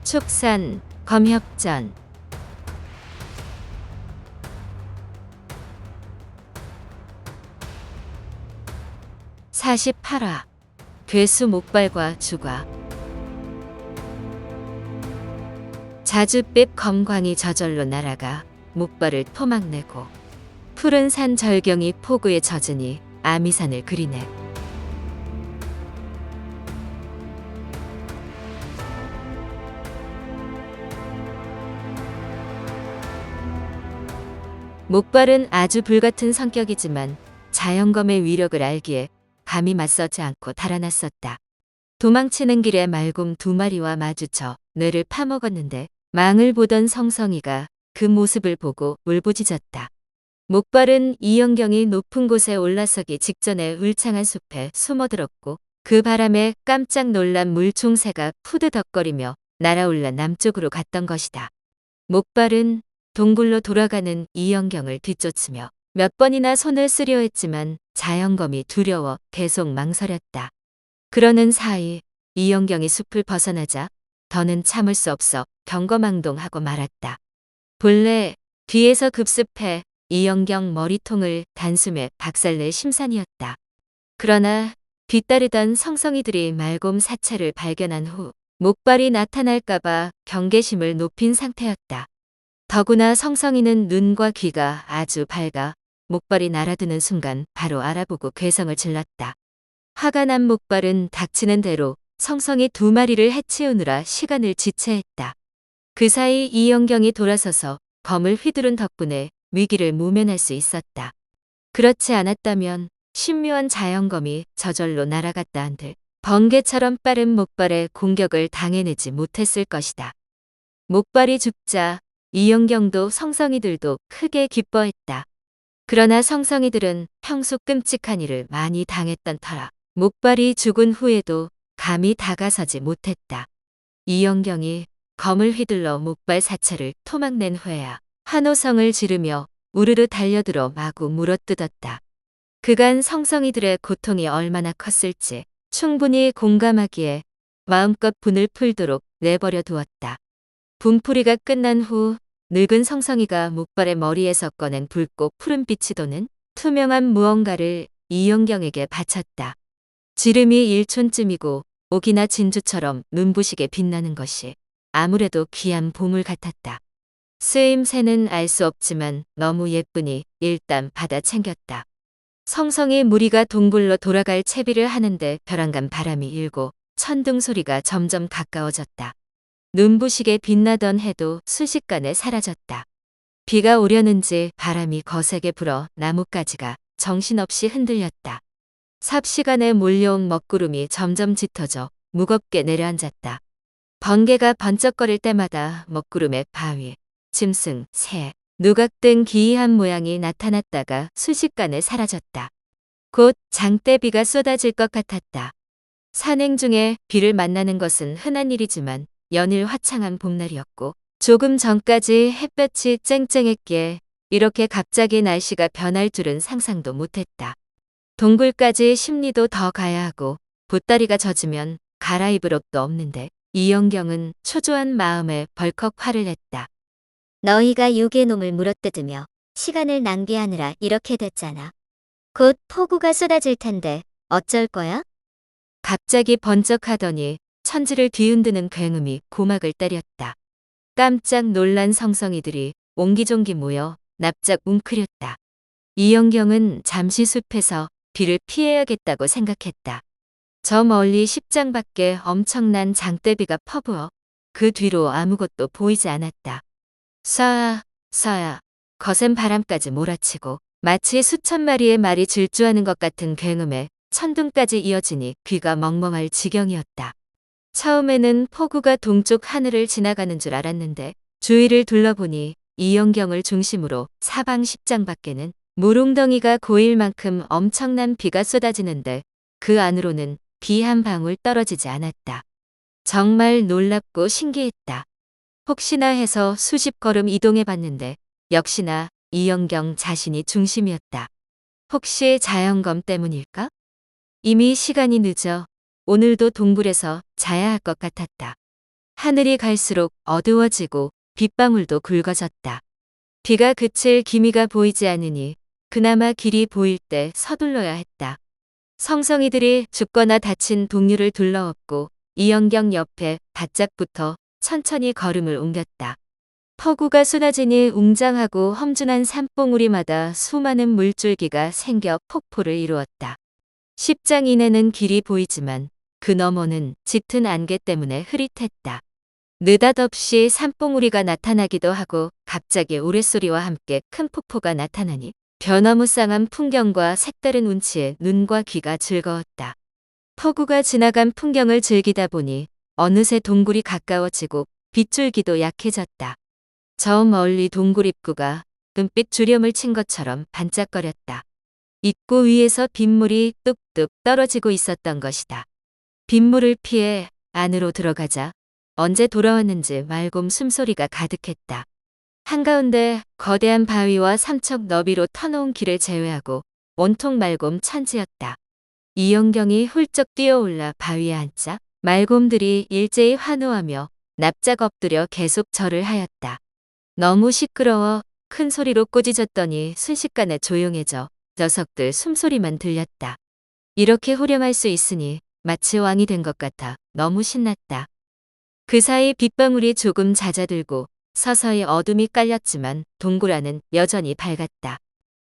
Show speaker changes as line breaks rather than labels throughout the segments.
축산, 검협전. 48화 괴수 목발과 주과. 자줏빛 검광이 저절로 날아가 목발을 토막내고 푸른 산 절경이 폭우에 젖으니 아미산을 그리네. 목발은 아주 불같은 성격이지만 자연검의 위력을 알기에 감히 맞서지 않고 달아났었다. 도망치는 길에 말곰 2마리와 마주쳐 뇌를 파먹었는데 망을 보던 성성이가 그 모습을 보고 울부짖었다. 목발은 이영경이 높은 곳에 올라서기 직전에 울창한 숲에 숨어들었고 그 바람에 깜짝 놀란 물총새가 푸드덕거리며 날아올라 남쪽으로 갔던 것이다. 목발은 동굴로 돌아가는 이영경을 뒤쫓으며 몇 번이나 손을 쓰려 했지만 자연검이 두려워 계속 망설였다. 그러는 사이 이영경이 숲을 벗어나자 더는 참을 수 없어 경거망동하고 말았다. 본래 뒤에서 급습해 이영경 머리통을 단숨에 박살낼 심산이었다. 그러나 뒤따르던 성성이들이 말곰 사체를 발견한 후 목발이 나타날까봐 경계심을 높인 상태였다. 더구나 성성이는 눈과 귀가 아주 밝아 목발이 날아드는 순간 바로 알아보고 괴성을 질렀다. 화가 난 목발은 닥치는 대로 성성이 2마리를 해치우느라 시간을 지체했다. 그 사이 이영경이 돌아서서 검을 휘두른 덕분에 위기를 모면할 수 있었다. 그렇지 않았다면 신묘한 자연검이 저절로 날아갔다 한들 번개처럼 빠른 목발의 공격을 당해내지 못했을 것이다. 목발이 죽자 이영경도 성성이들도 크게 기뻐했다. 그러나 성성이들은 평소 끔찍한 일을 많이 당했던 터라 목발이 죽은 후에도 감히 다가서지 못했다. 이영경이 검을 휘둘러 목발 사체를 토막낸 후에야 환호성을 지르며 우르르 달려들어 마구 물어뜯었다. 그간 성성이들의 고통이 얼마나 컸을지 충분히 공감하기에 마음껏 분을 풀도록 내버려 두었다. 분풀이가 끝난 후 늙은 성성이가 목발의 머리에서 꺼낸 붉고 푸른빛이 도는 투명한 무언가를 이영경에게 바쳤다. 지름이 1촌쯤이고 옥이나 진주처럼 눈부시게 빛나는 것이 아무래도 귀한 보물 같았다. 쓰임새는 알 수 없지만 너무 예쁘니 일단 받아 챙겼다. 성성이 무리가 동굴로 돌아갈 채비를 하는데 벼랑간 바람이 일고 천둥 소리가 점점 가까워졌다. 눈부시게 빛나던 해도 순식간에 사라졌다. 비가 오려는지 바람이 거세게 불어 나뭇가지가 정신없이 흔들렸다. 삽시간에 몰려온 먹구름이 점점 짙어져 무겁게 내려앉았다. 번개가 번쩍거릴 때마다 먹구름의 바위, 짐승, 새, 누각 등 기이한 모양이 나타났다가 순식간에 사라졌다. 곧 장대비가 쏟아질 것 같았다. 산행 중에 비를 만나는 것은 흔한 일이지만 연일 화창한 봄날이었고 조금 전까지 햇볕이 쨍쨍했기에 이렇게 갑자기 날씨가 변할 줄은 상상도 못했다. 동굴까지 10리도 더 가야 하고 보따리가 젖으면 갈아입을 옷도 없는데 이영경은 초조한 마음에 벌컥 화를 냈다.
너희가 유괴놈을 물어뜯으며 시간을 낭비하느라 이렇게 됐잖아. 곧 폭우가 쏟아질 텐데 어쩔 거야?
갑자기 번쩍하더니 천지를 뒤흔드는 굉음이 고막을 때렸다. 깜짝 놀란 성성이들이 옹기종기 모여 납작 웅크렸다. 이영경은 잠시 숲에서 비를 피해야겠다고 생각했다. 저 멀리 10장 밖에 엄청난 장대비가 퍼부어 그 뒤로 아무것도 보이지 않았다. 쏴야 쏴야 거센 바람까지 몰아치고 마치 수천 마리의 말이 질주하는 것 같은 굉음에 천둥까지 이어지니 귀가 멍멍할 지경이었다. 처음에는 폭우가 동쪽 하늘을 지나가는 줄 알았는데 주위를 둘러보니 이영경을 중심으로 사방 10장 밖에는 물웅덩이가 고일 만큼 엄청난 비가 쏟아지는데 그 안으로는 비 한 방울 떨어지지 않았다. 정말 놀랍고 신기했다. 혹시나 해서 수십 걸음 이동해 봤는데 역시나 이영경 자신이 중심이었다. 혹시 자연검 때문일까? 이미 시간이 늦어 오늘도 동굴에서 자야 할 것 같았다. 하늘이 갈수록 어두워지고 빗방울도 굵어졌다. 비가 그칠 기미가 보이지 않으니 그나마 길이 보일 때 서둘러야 했다. 성성이들이 죽거나 다친 동료를 둘러엎고 이영경 옆에 바짝 붙어 천천히 걸음을 옮겼다. 폭우가 쏟아지니 웅장하고 험준한 산봉우리마다 수많은 물줄기가 생겨 폭포를 이루었다. 10장 이내는 길이 보이지만 그 너머는 짙은 안개 때문에 흐릿했다. 느닷없이 산봉우리가 나타나기도 하고 갑자기 우레소리와 함께 큰 폭포가 나타나니 변화무쌍한 풍경과 색다른 운치에 눈과 귀가 즐거웠다. 폭우가 지나간 풍경을 즐기다 보니 어느새 동굴이 가까워지고 빗줄기도 약해졌다. 저 멀리 동굴 입구가 은빛 주렴을 친 것처럼 반짝거렸다. 입구 위에서 빗물이 뚝뚝 떨어지고 있었던 것이다. 빗물을 피해 안으로 들어가자 언제 돌아왔는지 맑음 숨소리가 가득했다. 한가운데 거대한 바위와 삼척 너비로 터놓은 길을 제외하고 온통 맑음 천지였다. 이영경이 훌쩍 뛰어올라 바위에 앉자 말곰들이 일제히 환호하며 납작 엎드려 계속 절을 하였다. 너무 시끄러워 큰 소리로 꾸짖었더니 순식간에 조용해져 녀석들 숨소리만 들렸다. 이렇게 후렴할 수 있으니 마치 왕이 된 것 같아 너무 신났다. 그 사이 빗방울이 조금 잦아들고 서서히 어둠이 깔렸지만 동굴 안은 여전히 밝았다.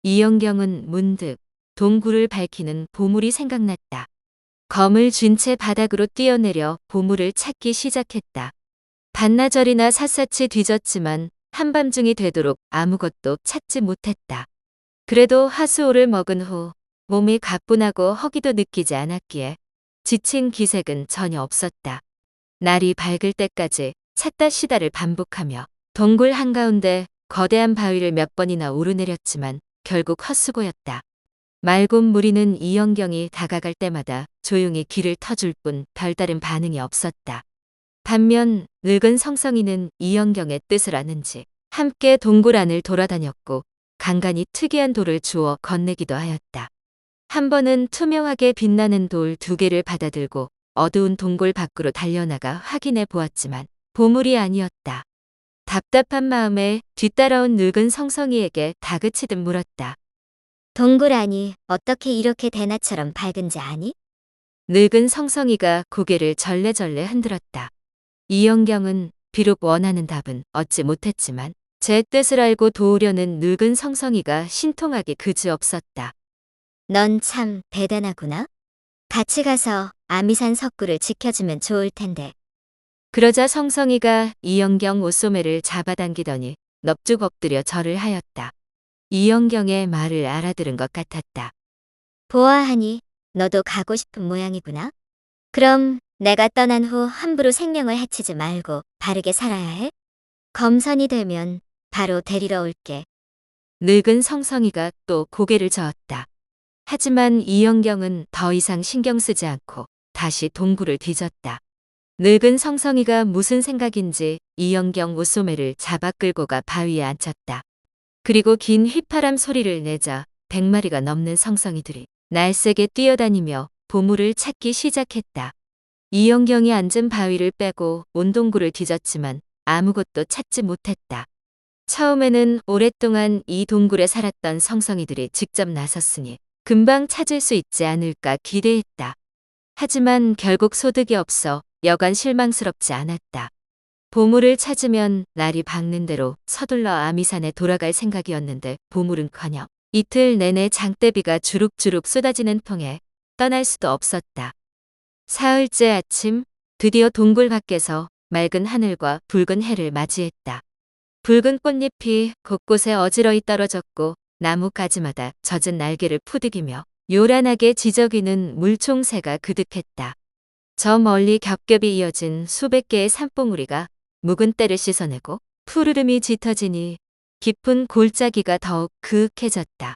이영경은 문득 동굴을 밝히는 보물이 생각났다. 검을 쥔 채 바닥으로 뛰어내려 보물을 찾기 시작했다. 반나절이나 샅샅이 뒤졌지만 한밤중이 되도록 아무것도 찾지 못했다. 그래도 하수오를 먹은 후 몸이 가뿐하고 허기도 느끼지 않았기에 지친 기색은 전혀 없었다. 날이 밝을 때까지 찾다 쉬다를 반복하며 동굴 한가운데 거대한 바위를 몇 번이나 오르내렸지만 결국 헛수고였다. 맑은 무리는 이영경이 다가갈 때마다 조용히 귀를 터줄 뿐 별다른 반응이 없었다. 반면 늙은 성성이는 이영경의 뜻을 아는지 함께 동굴 안을 돌아다녔고 간간히 특이한 돌을 주워 건네기도 하였다. 한 번은 투명하게 빛나는 돌 2개를 받아들고 어두운 동굴 밖으로 달려나가 확인해 보았지만 보물이 아니었다. 답답한 마음에 뒤따라온 늙은 성성이에게 다그치듯 물었다.
동굴 안이 어떻게 이렇게 대낮처럼 밝은지 아니?
늙은 성성이가 고개를 절레절레 흔들었다. 이영경은 비록 원하는 답은 얻지 못했지만 제 뜻을 알고 도우려는 늙은 성성이가 신통하기 그지없었다.
넌 참 대단하구나. 같이 가서 아미산 석굴을 지켜주면 좋을 텐데.
그러자 성성이가 이영경 옷소매를 잡아당기더니 넙죽 엎드려 절을 하였다. 이영경의 말을 알아들은 것 같았다.
보아하니 너도 가고 싶은 모양이구나. 그럼 내가 떠난 후 함부로 생명을 해치지 말고 바르게 살아야 해. 검선이 되면 바로 데리러 올게.
늙은 성성이가 또 고개를 저었다. 하지만 이영경은 더 이상 신경 쓰지 않고 다시 동굴을 뒤졌다. 늙은 성성이가 무슨 생각인지 이영경 옷소매를 잡아 끌고 가 바위에 앉혔다. 그리고 긴 휘파람 소리를 내자 100마리가 넘는 성성이들이 날쌔게 뛰어다니며 보물을 찾기 시작했다. 이영경이 앉은 바위를 빼고 온 동굴을 뒤졌지만 아무것도 찾지 못했다. 처음에는 오랫동안 이 동굴에 살았던 성성이들이 직접 나섰으니 금방 찾을 수 있지 않을까 기대했다. 하지만 결국 소득이 없어 여간 실망스럽지 않았다. 보물을 찾으면 날이 밝는 대로 서둘러 아미산에 돌아갈 생각이었는데 보물은커녕 이틀 내내 장대비가 주룩주룩 쏟아지는 통에 떠날 수도 없었다. 사흘째 아침 드디어 동굴 밖에서 맑은 하늘과 붉은 해를 맞이했다. 붉은 꽃잎이 곳곳에 어지러이 떨어졌고 나뭇가지마다 젖은 날개를 푸득이며 요란하게 지저귀는 물총새가 그득했다. 저 멀리 겹겹이 이어진 수백 개의 산봉우리가 묵은 때를 씻어내고 푸르름이 짙어지니 깊은 골짜기가 더욱 그윽해졌다.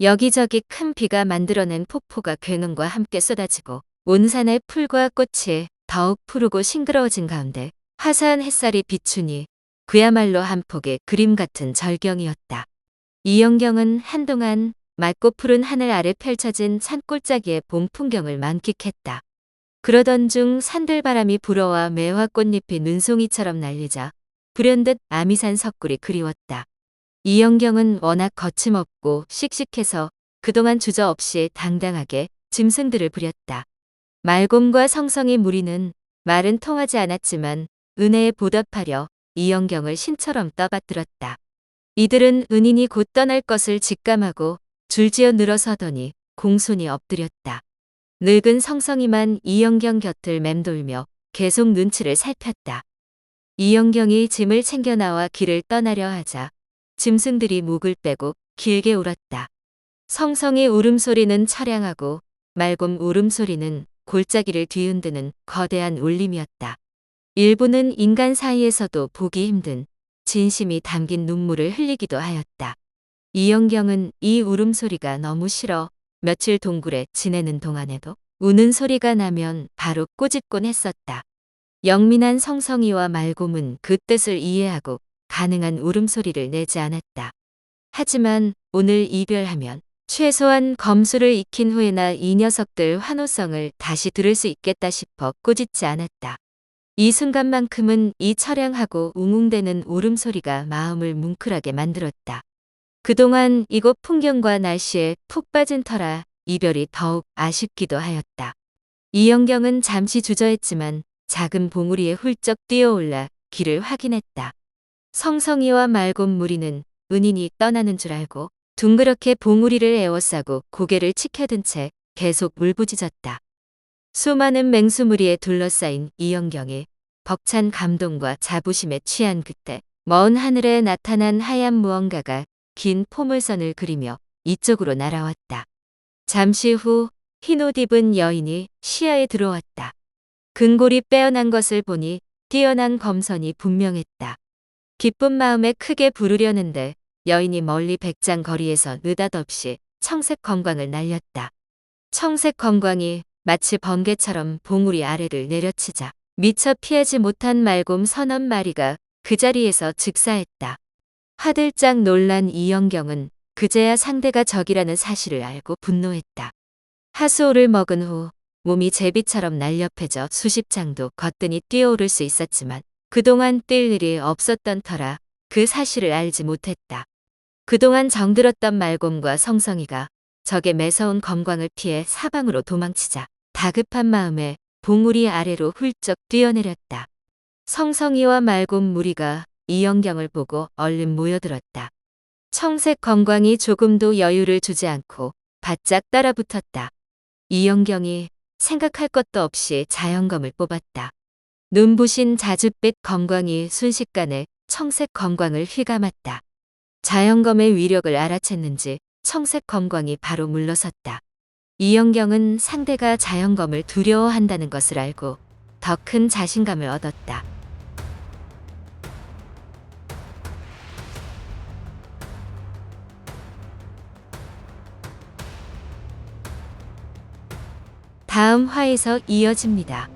여기저기 큰 비가 만들어낸 폭포가 괴능과 함께 쏟아지고 온 산의 풀과 꽃이 더욱 푸르고 싱그러워진 가운데 화사한 햇살이 비추니 그야말로 한 폭의 그림 같은 절경이었다. 이영경은 한동안 맑고 푸른 하늘 아래 펼쳐진 산골짜기의 봄 풍경을 만끽했다. 그러던 중 산들바람이 불어와 매화 꽃잎이 눈송이처럼 날리자 불현듯 아미산 석굴이 그리웠다. 이영경은 워낙 거침없고 씩씩해서 그동안 주저없이 당당하게 짐승들을 부렸다. 말곰과 성성이 무리는 말은 통하지 않았지만 은혜에 보답하려 이영경을 신처럼 떠받들었다. 이들은 은인이 곧 떠날 것을 직감하고 줄지어 늘어서더니 공손히 엎드렸다. 늙은 성성이만 이영경 곁을 맴돌며 계속 눈치를 살폈다. 이영경이 짐을 챙겨 나와 길을 떠나려 하자 짐승들이 목을 빼고 길게 울었다. 성성의 울음소리는 처량하고 말곰 울음소리는 골짜기를 뒤흔드는 거대한 울림이었다. 일부는 인간 사이에서도 보기 힘든 진심이 담긴 눈물을 흘리기도 하였다. 이영경은 이 울음소리가 너무 싫어 며칠 동굴에 지내는 동안에도 우는 소리가 나면 바로 꼬집곤 했었다. 영민한 성성이와 말곰은 그 뜻을 이해하고 가능한 울음소리를 내지 않았다. 하지만 오늘 이별하면 최소한 검수를 익힌 후에나 이 녀석들 환호성을 다시 들을 수 있겠다 싶어 꾸짖지 않았다. 이 순간만큼은 이 처량하고 웅웅대는 울음소리가 마음을 뭉클하게 만들었다. 그동안 이곳 풍경과 날씨에 푹 빠진 터라 이별이 더욱 아쉽기도 하였다. 이영경은 잠시 주저했지만 작은 봉우리에 훌쩍 뛰어올라 길을 확인했다. 성성이와 말곰 무리는 은인이 떠나는 줄 알고 둥그렇게 봉우리를 에워싸고 고개를 치켜든 채 계속 울부짖었다. 수많은 맹수무리에 둘러싸인 이영경이 벅찬 감동과 자부심에 취한 그때 먼 하늘에 나타난 하얀 무언가가 긴 포물선을 그리며 이쪽으로 날아왔다. 잠시 후 흰 옷 입은 여인이 시야에 들어왔다. 근골이 빼어난 것을 보니 뛰어난 검선이 분명했다. 기쁜 마음에 크게 부르려는데 여인이 멀리 백장 거리에서 느닷없이 청색 검광을 날렸다. 청색 검광이 마치 번개처럼 봉우리 아래를 내려치자 미처 피하지 못한 말곰 서너 마리가 그 자리에서 즉사했다. 화들짝 놀란 이영경은 그제야 상대가 적이라는 사실을 알고 분노했다. 하수오를 먹은 후 몸이 제비처럼 날렵해져 수십 장도 거뜬히 뛰어오를 수 있었지만 그동안 뛸 일이 없었던 터라 그 사실을 알지 못했다. 그동안 정들었던 말곰과 성성이가 적의 매서운 검광을 피해 사방으로 도망치자 다급한 마음에 봉우리 아래로 훌쩍 뛰어내렸다. 성성이와 말곰 무리가 이영경을 보고 얼른 모여들었다. 청색 검광이 조금도 여유를 주지 않고 바짝 따라붙었다. 이영경이 생각할 것도 없이 자연검을 뽑았다. 눈부신 자줏빛 검광이 순식간에 청색 검광을 휘감았다. 자연검의 위력을 알아챘는지 청색 검광이 바로 물러섰다. 이영경은 상대가 자연검을 두려워한다는 것을 알고 더 큰 자신감을 얻었다. 다음 화에서 이어집니다.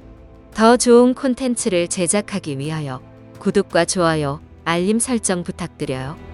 더 좋은 콘텐츠를 제작하기 위하여 구독과 좋아요, 알림 설정 부탁드려요.